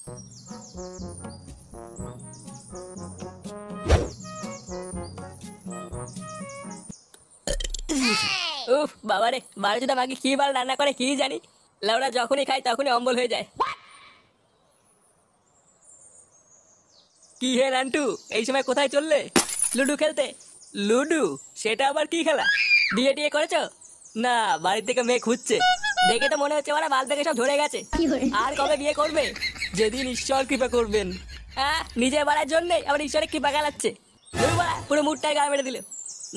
উফ বাবারে, বারোটা মাকে কি বার রান্না করে কি জানি, লেওড়া যখনই খাই তখনই অম্বল হয়ে যায়। কি হে নান্টু, এই সময় কোথায় চললে? লুডু খেলতে? লুডু? সেটা আবার কি খেলা? বিয়ে টিয়ে করেছো? না, বাড়ির থেকে মেয়ে খুঁজছে। দেখে তো মনে হচ্ছে ওরা বাল থেকে সব ধরে গেছে। আর কবে বিয়ে করবে? যেদিন ঈশ্বর কৃপা করবেন। হ্যাঁ, নিজের বাড়ার জন্যই আবার ঈশ্বরের কৃপা গালাচ্ছে। পুরো মুডটাই গা মেরে দিল।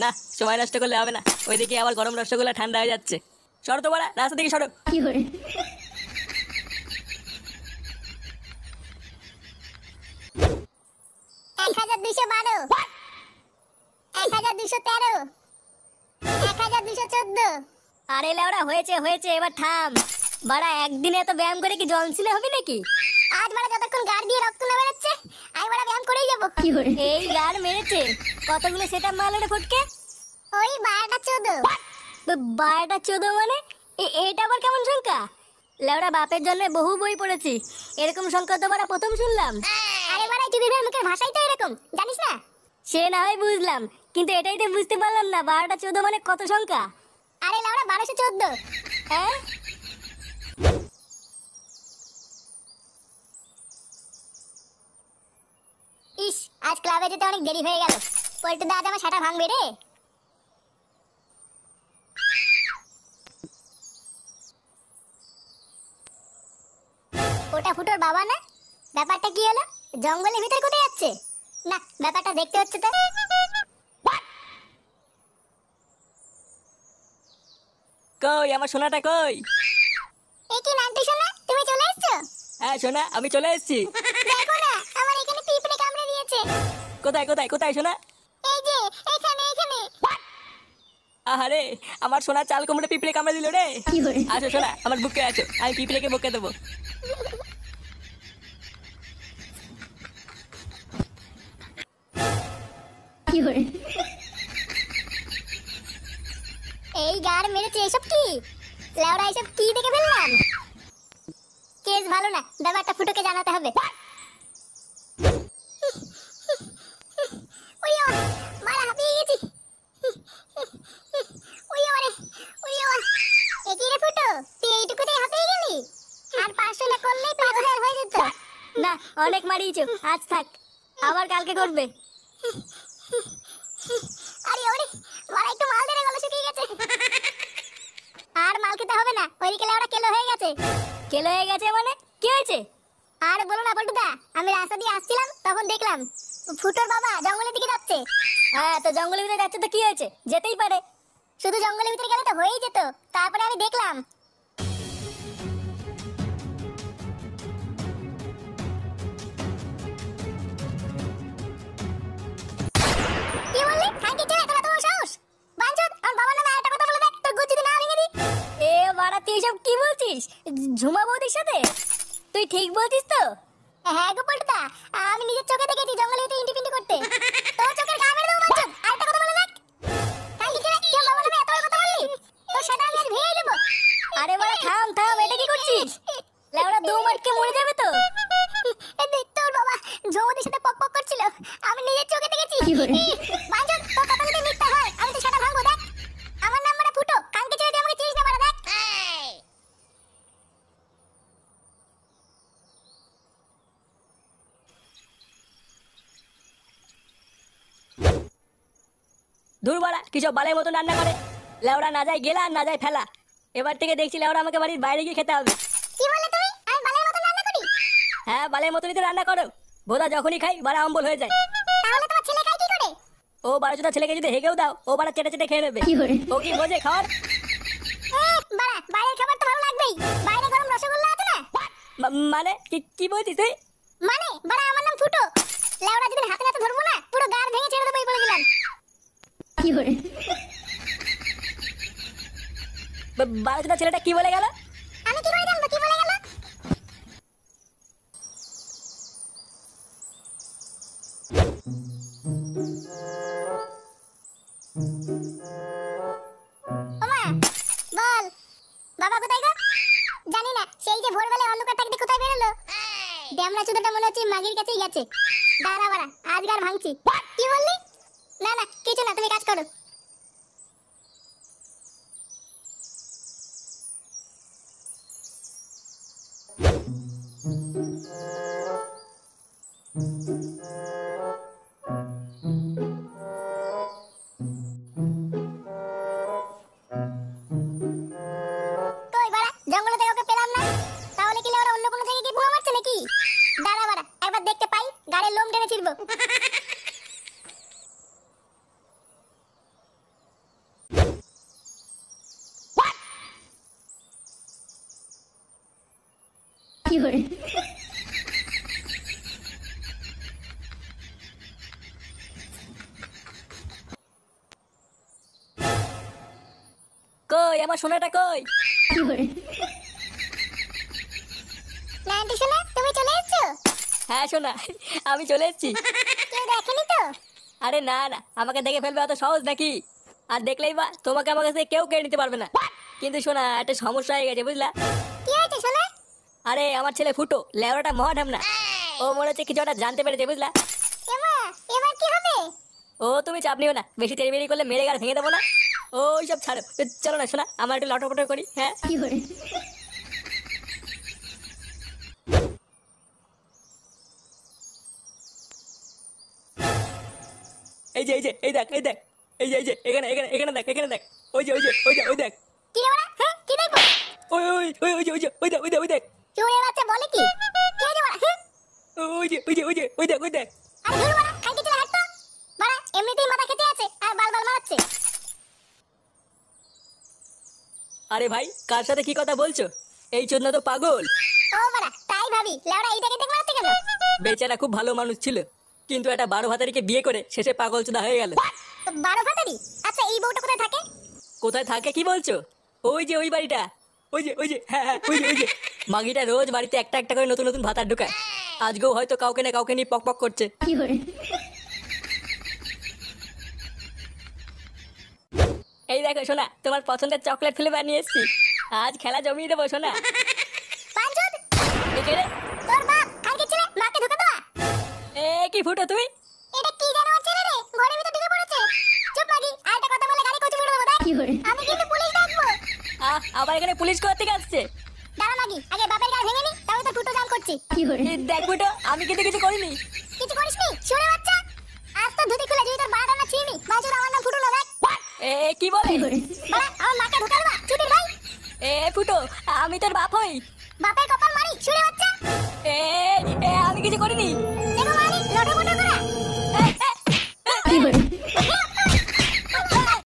না, সময় নষ্ট করলে হবে না, ওইদিকে আবার গরম রসগোল্লা ঠান্ডা হয়ে যাচ্ছে। সরো তো বাড়া, রাস্তা থেকে সরো। 1212, 1213, 1214। আরে লেওড়া, হয়েছে হয়েছে, এবার থাম। বাড়া, একদিনে এত ব্যায়াম করে কি জল ছিলে হবে নাকি? আজ বাড়া যতক্ষণ গাড় দিয়ে রক্ত না বেরোচ্ছে, আমি বাড়া ব্যায়াম করেই যাবো। এই গার মেরেছে? কতগুলো সেটা মারলে রে ফটকে? ওই 12টা 14। 12টা 14 মানে? এটা আবার কেমন সংখ্যা? লেওড়া, বাপের জন্য বহু বই পড়েছি, এরকম সংখ্যা তো বাড়া প্রথম শুনলাম। আরে বাড়া, চুদির মুখের ভাষাই তো এরকম, জানিস না? সে না হয় বুঝলাম, কিন্তু এটাই তো বুঝতে পারলাম না 12টা 14 মানে কত সংখ্যা। আরে লাউড়া 1214। হ্যাঁ? ইস, আজ ক্লাবে যেতে অনেক দেরি হয়ে গেল। পল্টুদা আজ আমার সেটা ভাঙবে রে। ওটা ফুটোর বাবা না? ব্যাপারটা কি হলো? জঙ্গলের ভিতর কোথায় যাচ্ছে? না, ব্যাপারটা দেখতে হচ্ছে তো। কই আমার সোনাটা কই? এ কি নান্টু সোনা, তুমি চলে এসেছো? হ্যাঁ সোনা, আমি চলে এসেছি। দেখো না, আমার এখানে পিঁপড়ে কামড়ে দিয়েছে। কোথায় কোথায় কোথায় সোনা? এই যে, এখানে এখানে। আহারে, আমার সোনা চাল কুমড়ে পিঁপড়ে কামড়ে দিল রে। আসো সোনা, আমার বুকে আছো, আমি পিঁপড়েকে বুকে দেবো। এই গার মেরেছে, এসব কি? লেওড়া, এসব কি দেখে ফেললাম? কেস ভালো না, ব্যাপারটা ফুটোকে জানাতে হবে। ওইও, মারা হাঁপিয়ে গেছি। ওইও রে, ওইও। এ কি রে ফুটো, তুই এইটুকুতেই হাঁপিয়ে গেলি? আর 500 না করলেই পাগল হয়ে যেত। না, অনেক মারিয়েছো, আজ থাক, আবার কালকে করবে। আরে ওরে, মারা একটু মাল দে রে, গলা শুকিয়ে গেছে। আর মাল খেতে হবে না, ওইদিকে লেওড়া কেলো হয়ে গেছে। কেলো হয়ে গেছে মানে? কি হয়েছে? আর বলো না পল্টুদা, আমি রাস্তা দিয়ে আসছিলাম, তখন দেখলাম ফুটোর বাবা জঙ্গলের দিকে যাচ্ছে। হ্যাঁ, তো জঙ্গলের ভিতরে যাচ্ছে তো কি হয়েছে, যেতেই পারে। শুধু জঙ্গলের ভিতরে গেলে তো হয়েই যেত, তারপরে আমি দেখলাম। কি বললি? খাইতে চলে তোরা, তোমার সাহস? বাঞ্চোদ, আমার বাবার নামে আরেকটা কথা বলে দেখ, তোর গুজ যদি না ভেঙে দিই। এ বাড়া, তুই এসব কি বলছিস? ঝুমা বৌদির সাথে? তুই ঠিক বলছিস তো? হ্যাঁ গো পল্টুদা, আমি নিজের চোখে দেখেছি জঙ্গলের ভিতরে ইন্টিপিন্টি করতে। তোর চোখের গা মেরে দেবো বাঞ্চোদ, আরেকটা কথা বলে দেখ। খাইতে চলে, তুই আমার বাবার নামে এত বড় কথা বললি? তোর সেটা আমি আজ ভেঙে দেবো। আরে বাড়া, থাম থাম, এটা কি করছিস? লেওড়া, দম আটকে মরে যাবে তো। তোর বাবা জৌদির সাথে পক পক করছিল, আমি নিজের চোখে দেখেছি। বাঞ্চোদ, তোর কথা যদি মিথ্যা হয়, আমি তো সেটা ভাঙবো, দেখ। আমার নাম মানে ফুটো, কানকে ছেড়ে তুই আমাকে চিনিস না বাড়া, দেখ। ধুর বাড়া, কিসব বালের মতো রান্না করে। লেওড়া না যায় গেলা আর না যায় ফেলা। এবার থেকে দেখছি লেওড়া আমাকে বাড়ির বাইরে গিয়ে খেতে হবে। কি বললে তুমি? আমি বালের মতো রান্না করি? হ্যাঁ, বালের মতনই তো রান্না করো। ভোদা যখনই খাই বাড়া অম্বল হয়ে যায়। তাহলে তোমার ছেলে খায় কি করে? ও বারোটা ছেলেকে যদি হেগেও দাও, ও বাড়া চেটে চেটে খেয়ে নেবে। ও কি বোঝে খাওয়ার? বাড়া, বাইরের খাবার তো ভালো লাগবেই। বাইরে গরম রসগোল্লা আছে না? মানে কি কি বলছিস তুই? মানে বাড়া, আমার নাম ফুটো। লেওড়া, যদি হাতে নাতে ধরবো না, পুরো গাড় ভেঙে ছেড়ে দেবো, এই বলে দিলাম। বারোটা ছেলেটা কি বলে গেল? আমি কি করে জানবো কি বলে গেল? ওমা, বল। বাবা কোথায় গো? জানি না, সেই যে ভোরবেলায় অন্ধকার থাকতে কোথায় বেরোলো? ড্যামরা চোদাটা মনে হচ্ছে মাগির কাছেই গেছে। দাঁড়া বাড়া, আজকার ভাঙছি। কি বললি? না না কিছু না, তুমি কাজ করো। কই বাড়া, জঙ্গলে থেকে ওকে পেলাম না। তাহলে কি ওরা অন্য কোনো জায়গায় গিয়ে বোমা মারছে নাকি? দাঁড়া বাড়া, একবার দেখতে পাই, গাড়ির লোম টেনে ছিড়বো। কই আমার সোনাটা কই? নাইনটি শোনা, তুমি চলে এসেছো? হ্যাঁ সোনা, আমি চলে এসেছি। কেউ দেখেনি তো? আরে না না, আমাকে দেখে ফেলবে অত সহজ নাকি? আর দেখলেই বা তোমাকে আমার কাছে কেউ কেড়ে নিতে পারবে না। কিন্তু শোনা, একটা সমস্যা হয়ে গেছে বুঝলা। কি হয়েছে শোনা? আরে আমার ছেলে ফুটো লেওড়াটা মহাঢাম না, ও মনে হচ্ছে কিছু একটা জানতে পেরেছে বুঝলা। এমা, এবার কি হবে? ও তুমি চাপ নিও না, বেশি তেড়িবেড়ি করলে মেরে গাড়ি ভেঙে দেবো না। ওই সব ছাড়ো, চলো না শোনা, আমার একটু লটরপটর করি। হ্যাঁ এই যে এই দেখ এই দেখ, এই যে এখানে এখানে এখানে দেখ, এখানে দেখ, ওই দেখ, কি রে বাড়া, হ্যাঁ কি দেখবো? ওই দেখ, চুড়ে বাচ্চা বলে কি? কে রে বাড়া, হ্যাঁ? ওই দেখ। আরে ধুর বাড়া, খাইতে চলে হাঁট তো। বাড়া এমনিতেই মাথা খেতে আছে আর বাল মারাচ্ছে। আরে ভাই, কার সাথে কি কথা বলছো? এই চোদনা তো পাগল। ও বাড়া, তাই ভাবি, লেওড়া এইটাকে দেখ মারতে কেন? বেচারা খুব ভালো মানুষ ছিল, কিন্তু একটা 12 ভাতারিকে বিয়ে করে শেষে পাগল চোদা হয়ে গেল। 12 ভাতারি? আচ্ছা এই বউটা কোথায় থাকে? কোথায় থাকে কি বলছো? ওই যে ওই বাড়িটা, ওই যে হ্যাঁ ওই যে মাগিটা রোজ বাড়িতে একটা একটা করে নতুন নতুন ভাতার ঢুকায়। আজকেও হয়তো কাউকে না কাউকে নিয়ে পক করছে। এই দেখো সোনা, তোমার পছন্দের চকলেট ফ্লেভার নিয়ে এসেছি। আজ খেলা জমিয়ে দেবো সোনা। পাঁচুদ, একে রে, তোর বাপ কালকে ছেলে মাকে ঢুকা দেওয়া। এ কি ফুটো তুই? এটা কি জানো ছেলে রে, ঘরের ভিতর ঢুকে পড়েছে। চুপ মাগি, আর একটা কথা বলে গাড়ি কচু মেরে দেবো দেখ। আমি কিন্তু পুলিশ ডাকবো। আবার এখানে পুলিশ কোথা থেকে আসছে? দাঁড়া মাগি, আগে বাপের গাড়ি ভেঙে নি, তাহলে তো ফুটো জাম করছি। এই দেখ ফুটো, আমি কিন্তু কিছু করিনি। কিছু করিসনি শুনে বাচ্চা? আজ তো ধুতি খুলে যদি তোর বাড়া না ছিঁড়ি, বাজুর আমার নাম ফুটো না দেখ। এ কি বলে? বাড়া আমার মাকে ঢুকা দেবা, চুদির ভাই। এ ফুটো, আমি তোর বাপ হই। বাপের কপাল মারি শুনে বাচ্চা। এ আমি কিছু করিনি।